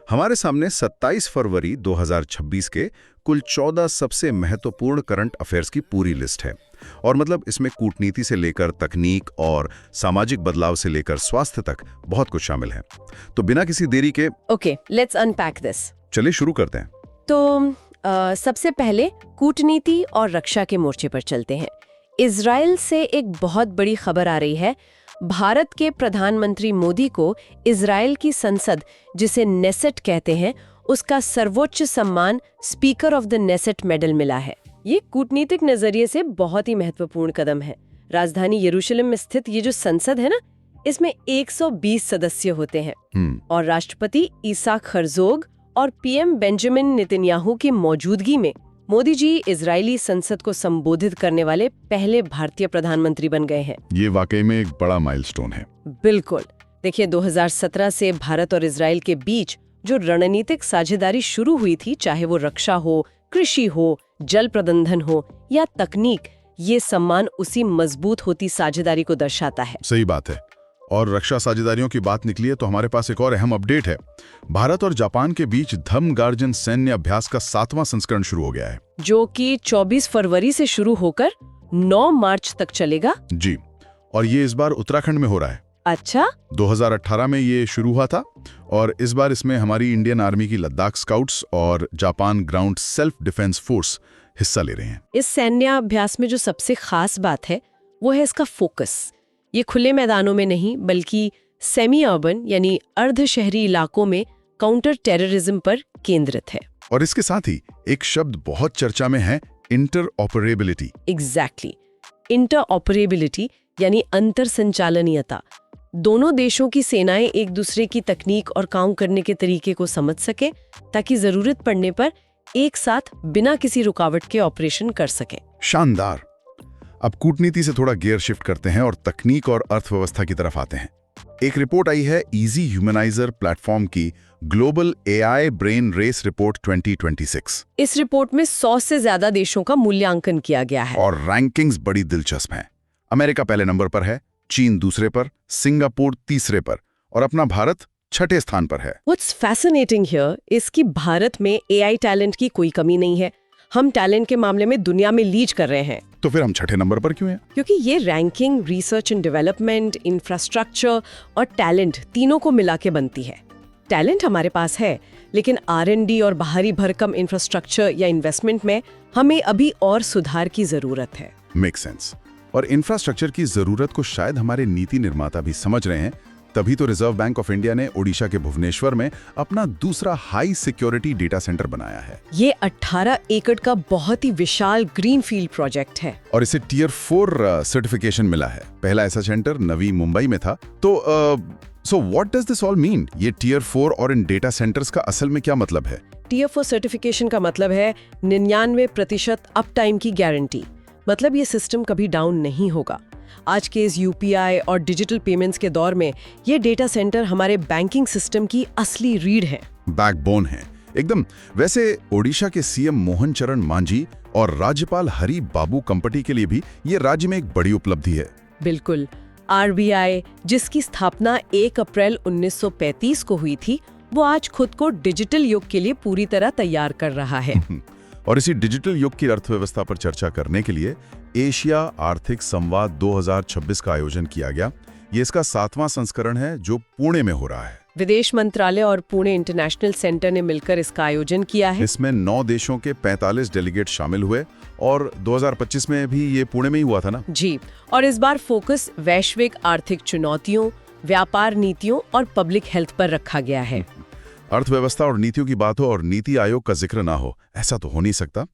हमारे सामने 27 फरवरी 2026 के कुल 14 सबसे महत्वपूर्ण करंट अफेयर्स की पूरी लिस्ट है। और मतलब इसमें कूटनीति से लेकर तकनीक और सामाजिक बदलाव से लेकर स्वास्थ्य तक बहुत कुछ शामिल है। तो बिना किसी देरी के ओके, लेट्स अनपैक दिस। चलिए शुरू करते हैं। तो सबसे पहले कूटनीति और रक्षा के मोर्चे पर चलते हैं। इजराइल से एक बहुत बड़ी खबर आ रही है। भारत के प्रधानमंत्री मोदी को इजराइल की संसद, जिसे नेसेट कहते हैं, उसका सर्वोच्च सम्मान speaker of the Knesset medal मिला है। ये कूटनीतिक नजरिए से बहुत ही महत्वपूर्ण कदम है। राजधानी यरूशलेम में स्थित ये जो संसद है ना, इसमें 120 सदस्य होते हैं और राष्ट्रपति ईसाक हर्जोग और पीएम बेंजामिन नेतन्याहू की मौजूदगी में मोदी जी इजरायली संसद को संबोधित करने वाले पहले भारतीय प्रधानमंत्री बन गए हैं। ये वाकई में एक बड़ा माइलस्टोन है। बिल्कुल। देखिए, 2017 से भारत और इजराइल के बीच जो रणनीतिक साझेदारी शुरू हुई थी, चाहे वो रक्षा हो, कृषि हो, जल प्रबंधन हो या तकनीक, ये सम्मान उसी मजबूत होती साझेदारी को दर्शाता है। सही बात है। और रक्षा साझेदारियों की बात निकली है तो हमारे पास एक और अहम अपडेट है। भारत और जापान के बीच धम्मगार्जन सैन्य अभ्यास का 7वां संस्करण शुरू हो गया है, जो कि 24 फरवरी से शुरू होकर 9 मार्च तक चलेगा। जी, और ये इस बार उत्तराखंड में हो रहा है। अच्छा। 2018 में ये शुरू हुआ था और इस बार इसमें हमारी इंडियन आर्मी की लद्दाख स्काउट्स और Japan ground self defence force हिस्सा ले रहे हैं। इस सैन्य अभ्यास में जो सबसे खास बात है वो है इसका फोकस। ये खुले मैदानों में नहीं बल्कि सेमी अर्बन यानी अर्ध शहरी इलाकों में काउंटर टेररिज्म पर केंद्रित है। और इसके साथ ही एक शब्द बहुत चर्चा में है, इंटरऑपरेबिलिटी। एग्जैक्टली। इंटरऑपरेबिलिटी यानी अंतर संचालनीयता। दोनों देशों की सेनाएं एक दूसरे की तकनीक और काम करने के तरीके को समझ सके ताकि जरूरत पड़ने पर एक साथ बिना किसी रुकावट के ऑपरेशन कर सके। शानदार। अब कूटनीति से थोड़ा गियर शिफ्ट करते हैं और तकनीक और अर्थव्यवस्था की तरफ आते हैं। एक रिपोर्ट आई है इजी ह्यूमनाइजर प्लेटफॉर्म की global AI brain race report 2026। इस रिपोर्ट में 100 से ज्यादा देशों का मूल्यांकन किया गया है और रैंकिंग्स बड़ी दिलचस्प हैं। अमेरिका पहले नंबर पर है, चीन दूसरे पर, सिंगापुर तीसरे पर और अपना भारत छठे स्थान पर है। What's fascinating here is कि भारत में एआई टैलेंट की कोई कमी नहीं है। हम टैलेंट के मामले में दुनिया में लीड कर रहे हैं। तो फिर हम छठे नंबर पर क्यों हैं? क्योंकि ये ranking research and development, infrastructure और टैलेंट तीनों को मिला के बनती है। टैलेंट हमारे पास है, लेकिन R&D और बाहरी भरकम इंफ्रास्ट्रक्चर या इन्वेस्टमेंट में हमें अभी और सुधार की जरूरत है। Make sense. और इंफ्रास्ट्रक्चर की जरूरत को शायद हमारे नीति निर्माता भी समझ रहे हैं। तभी तो रिजर्व बैंक ऑफ इंडिया ने ओडिशा के भुवनेश्वर में अपना दूसरा हाई सिक्योरिटी डेटा सेंटर बनाया है। ये 18 एकड़ का बहुत ही विशाल ग्रीनफील्ड प्रोजेक्ट है और इसे टियर 4 सर्टिफिकेशन मिला है। पहला ऐसा सेंटर नवी मुंबई में था। तो so what does this all mean? ये टियर 4 और इन डेटा सेंटर्स का असल में क्या मतलब है? टियर 4 सर्टिफिकेशन का मतलब है 99% अप टाइम की गारंटी। मतलब ये सिस्टम कभी डाउन नहीं होगा। आज के इस यूपीआई और डिजिटल पेमेंट्स के दौर में ये डेटा सेंटर हमारे बैंकिंग सिस्टम की असली रीढ़ है, बैकबोन है एकदम। वैसे ओडिशा के सीएम मोहन चरण मांझी और राज्यपाल हरि बाबू कंपटी के लिए भी ये राज्य में एक बड़ी उपलब्धि है। बिल्कुल। आरबीआई, जिसकी स्थापना 1 अप्रैल 1935 को हुई थी, वो आज खुद को डिजिटल युग के लिए पूरी तरह तैयार कर रहा है। और इसी डिजिटल युग की अर्थव्यवस्था पर चर्चा करने के लिए एशिया आर्थिक संवाद 2026 का आयोजन किया गया। ये इसका 7वां संस्करण है जो पुणे में हो रहा है। विदेश मंत्रालय और पुणे इंटरनेशनल सेंटर ने मिलकर इसका आयोजन किया है। इसमें 9 देशों के 45 डेलीगेट शामिल हुए और 2025 में भी ये पुणे में ही हुआ था ना? जी। और इस बार फोकस वैश्विक आर्थिक चुनौतियों, व्यापार नीतियों और पब्लिक हेल्थ पर रखा गया है। अर्थव्यवस्था और नीतियों की बात हो और नीति आयोग का जिक्र ना हो, ऐसा तो हो नहीं सकता।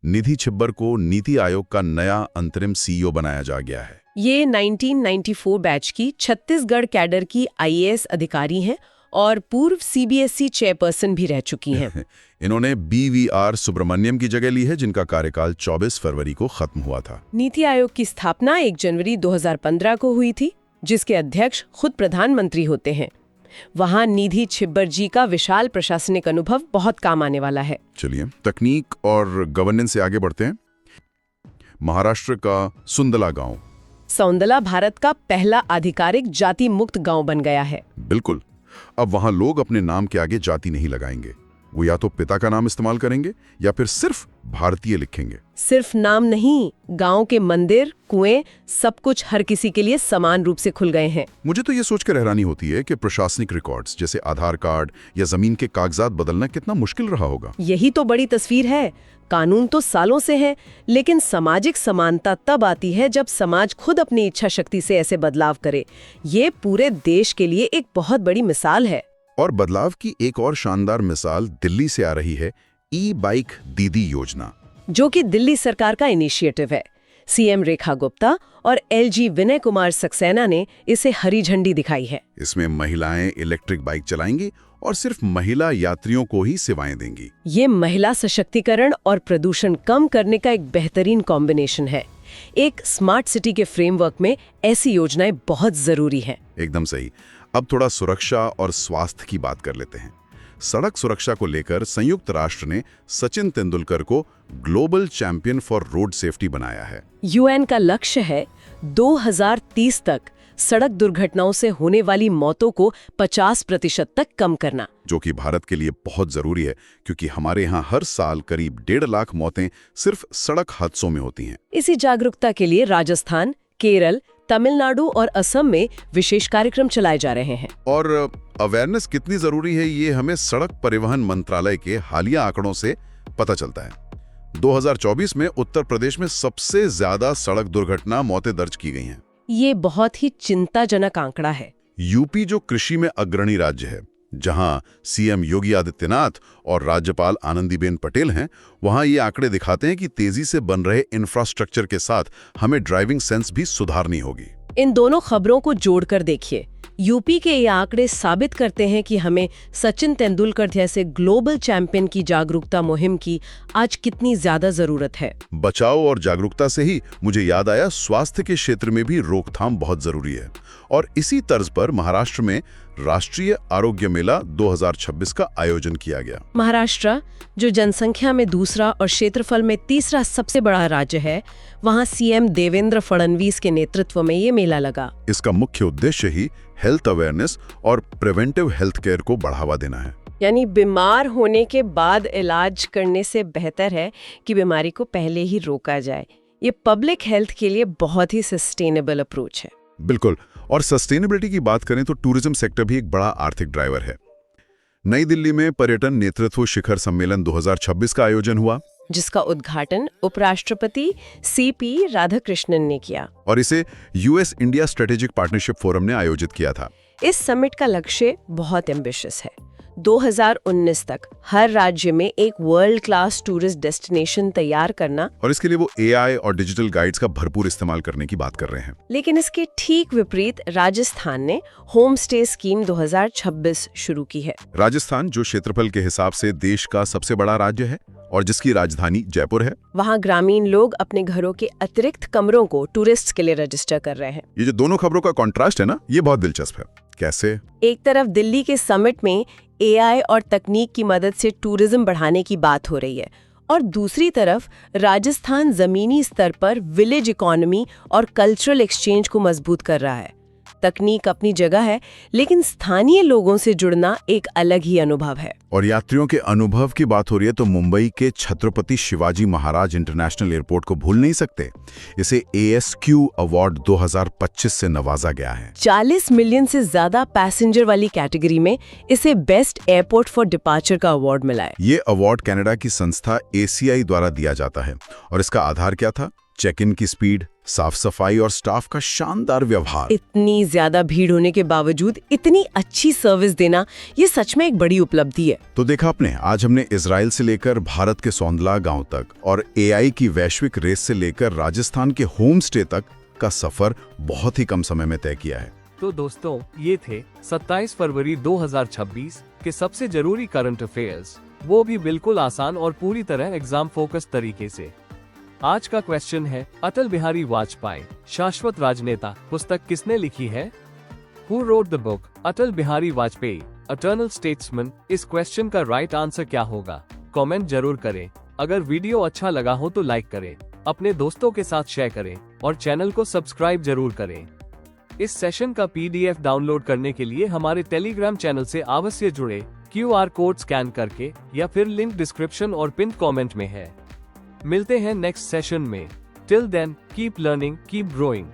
निधि छिब्बर को नीति आयोग का नया अंतरिम सीईओ बनाया जा गया है। ये 1994 बैच की छत्तीसगढ़ कैडर की आईएएस अधिकारी हैं और पूर्व सीबीएसई चेयरपर्सन भी रह चुकी हैं। इन्होंने बीवीआर सुब्रमण्यम की जगह ली है, जिनका कार्यकाल 24 फरवरी को खत्म हुआ था। नीति आयोग की स्थापना 1 जनवरी 2015 को हुई थी, जिसके अध्यक्ष खुद प्रधानमंत्री होते हैं। वहां निधि छिब्बर जी का विशाल प्रशासनिक अनुभव बहुत काम आने वाला है। चलिए तकनीक और गवर्नेंस से आगे बढ़ते हैं। महाराष्ट्र का सुंदला गांव। सौंदला भारत का पहला आधिकारिक जाति मुक्त गांव बन गया है। बिल्कुल। अब वहां लोग अपने नाम के आगे जाति नहीं लगाएंगे, वो या तो पिता का नाम इस्तेमाल करेंगे या फिर सिर्फ भारतीय लिखेंगे। सिर्फ नाम नहीं, गांव के मंदिर, कुएं, सब कुछ हर किसी के लिए समान रूप से खुल गए हैं। मुझे तो ये सोचकर हैरानी होती है कि प्रशासनिक रिकॉर्ड्स जैसे आधार कार्ड या जमीन के कागजात बदलना कितना मुश्किल रहा होगा। यही तो बड़ी तस्वीर है। कानून तो सालों से है, लेकिन सामाजिक समानता तब आती है जब समाज खुद अपनी इच्छा शक्ति से ऐसे बदलाव करे। ये पूरे देश के लिए एक बहुत बड़ी मिसाल है। और बदलाव की एक और शानदार मिसाल दिल्ली से आ रही है, ई-बाइक दीदी योजना, जो कि दिल्ली सरकार का इनिशिएटिव है। सीएम रेखा गुप्ता और एलजी विनय कुमार सक्सेना ने इसे हरी झंडी दिखाई है। इसमें महिलाएं इलेक्ट्रिक बाइक चलाएंगी और सिर्फ महिला यात्रियों को ही सेवाएं देंगी। ये महिला सशक्तिकरण और प्रदूषण कम करने का एक बेहतरीन कॉम्बिनेशन है। एक स्मार्ट सिटी के फ्रेमवर्क में ऐसी योजनाएं बहुत जरूरी हैं। एकदम सही। अब थोड़ा सुरक्षा और स्वास्थ्य की बात कर लेते हैं। सड़क सुरक्षा को लेकर संयुक्त राष्ट्र ने सचिन तेंदुलकर को global champion for road safety बनाया है। यूएन का लक्ष्य है 2030 तक सड़क दुर्घटनाओं से होने वाली मौतों को 50% तक कम करना, जो कि भारत के लिए बहुत जरूरी है, क्योंकि हमारे यहाँ हर साल करीब 1.5 लाख मौतें सिर्फ सड़क हादसों में होती हैं। इसी जागरूकता के लिए राजस्थान, केरल, तमिलनाडु और असम में विशेष कार्यक्रम चलाए जा रहे हैं। और अवेयरनेस कितनी जरूरी है ये हमें सड़क परिवहन मंत्रालय के हालिया आंकड़ों से पता चलता है। 2024 में उत्तर प्रदेश में सबसे ज्यादा सड़क दुर्घटना मौतें दर्ज की गई हैं। ये बहुत ही चिंताजनक आंकड़ा है। यूपी जो कृषि में अग्रणी राज्य है, जहां सीएम योगी आदित्यनाथ और राज्यपाल आनंदीबेन पटेल हैं, वहां ये आंकड़े दिखाते हैं कि तेजी से बन रहे इंफ्रास्ट्रक्चर के साथ हमें ड्राइविंग सेंस भी सुधारनी होगी। इन दोनों खबरों को जोड़कर देखिए। यूपी के ये आंकड़े साबित करते हैं कि हमें सचिन तेंदुलकर जैसे ग्लोबल चैंपियन की जागरूकता मुहिम की आज कितनी ज्यादा जरूरत है। बचाव और जागरूकता से ही मुझे याद आया, स्वास्थ्य के क्षेत्र में भी रोकथाम बहुत जरूरी है। और इसी तर्ज पर महाराष्ट्र में राष्ट्रीय आरोग्य मेला 2026 का आयोजन किया गया। महाराष्ट्र, जो जनसंख्या में दूसरा और क्षेत्रफल में तीसरा सबसे बड़ा राज्य है, वहां सीएम देवेंद्र फडणवीस के नेतृत्व में ये मेला लगा। इसका मुख्य उद्देश्य ही हेल्थ अवेयरनेस और प्रिवेंटिव हेल्थ केयर को बढ़ावा देना है। यानी बीमार होने के बाद इलाज करने से बेहतर है कि बीमारी को पहले ही रोका जाए। ये पब्लिक हेल्थ के लिए बहुत ही सस्टेनेबल अप्रोच है। बिल्कुल। और सस्टेनेबिलिटी की बात करें तो टूरिज्म सेक्टर भी एक बड़ा आर्थिक ड्राइवर है। नई दिल्ली में पर्यटन नेतृत्व शिखर सम्मेलन 2026 का आयोजन हुआ, जिसका उद्घाटन उपराष्ट्रपति सीपी राधाकृष्णन ने किया और इसे US India strategic partnership forum ने आयोजित किया था। इस समिट का लक्ष्य बहुत एम्बिशियस है। 2019 तक हर राज्य में एक वर्ल्ड क्लास टूरिस्ट डेस्टिनेशन तैयार करना, और इसके लिए वो एआई और डिजिटल गाइड्स का भरपूर इस्तेमाल करने की बात कर रहे हैं। लेकिन इसके ठीक विपरीत राजस्थान ने होम स्टे स्कीम 2026 शुरू की है। राजस्थान, जो क्षेत्रफल के हिसाब से देश का सबसे बड़ा राज्य है और जिसकी राजधानी जयपुर है, वहाँ ग्रामीण लोग अपने घरों के अतिरिक्त कमरों को टूरिस्ट के लिए रजिस्टर कर रहे हैं। ये जो दोनों खबरों का कॉन्ट्रास्ट है ना, ये बहुत दिलचस्प है। कैसे? एक तरफ दिल्ली के समिट में एआई और तकनीक की मदद से टूरिज्म बढ़ाने की बात हो रही है, और दूसरी तरफ राजस्थान जमीनी स्तर पर विलेज इकोनॉमी और कल्चरल एक्सचेंज को मजबूत कर रहा है। तकनीक अपनी जगह है, लेकिन स्थानीय लोगों से जुड़ना एक अलग ही अनुभव है। और यात्रियों के अनुभव की बात हो रही है तो मुंबई के छत्रपति शिवाजी महाराज इंटरनेशनल एयरपोर्ट को भूल नहीं सकते। इसे ASQ अवार्ड 2025 से नवाजा गया है। 40 मिलियन से ज्यादा पैसेंजर वाली कैटेगरी में इसे बेस्ट एयरपोर्ट फॉर डिपार्चर का अवार्ड मिला है। ये अवार्ड कनाडा की संस्था ACI द्वारा दिया जाता है, और इसका आधार क्या था? चेक इन की स्पीड, साफ सफाई और स्टाफ का शानदार व्यवहार। इतनी ज्यादा भीड़ होने के बावजूद इतनी अच्छी सर्विस देना, ये सच में एक बड़ी उपलब्धि है। तो देखा आपने, आज हमने इजराइल से लेकर भारत के सौंदला गांव तक और AI की वैश्विक रेस से लेकर राजस्थान के होम स्टे तक का सफर बहुत ही कम समय में तय किया है। तो दोस्तों, ये थे 27 फरवरी 2026 के सबसे जरूरी करंट अफेयर्स, वो भी बिल्कुल आसान और पूरी तरह एग्जाम फोकस तरीके से। आज का क्वेश्चन है, अटल बिहारी वाजपेयी शाश्वत राजनेता पुस्तक किसने लिखी है? Who wrote the book Atal Bihari Vajpayee eternal statesman? इस क्वेश्चन का राइट आंसर क्या होगा? कमेंट जरूर करें। अगर वीडियो अच्छा लगा हो तो लाइक करें, अपने दोस्तों के साथ शेयर करें और चैनल को सब्सक्राइब जरूर करें। इस सेशन का PDF डाउनलोड करने के लिए हमारे टेलीग्राम चैनल से अवश्य जुड़े, QR कोड स्कैन करके, या फिर लिंक डिस्क्रिप्शन और पिन कमेंट में है। मिलते हैं नेक्स्ट सेशन में। Till then, keep learning, keep growing.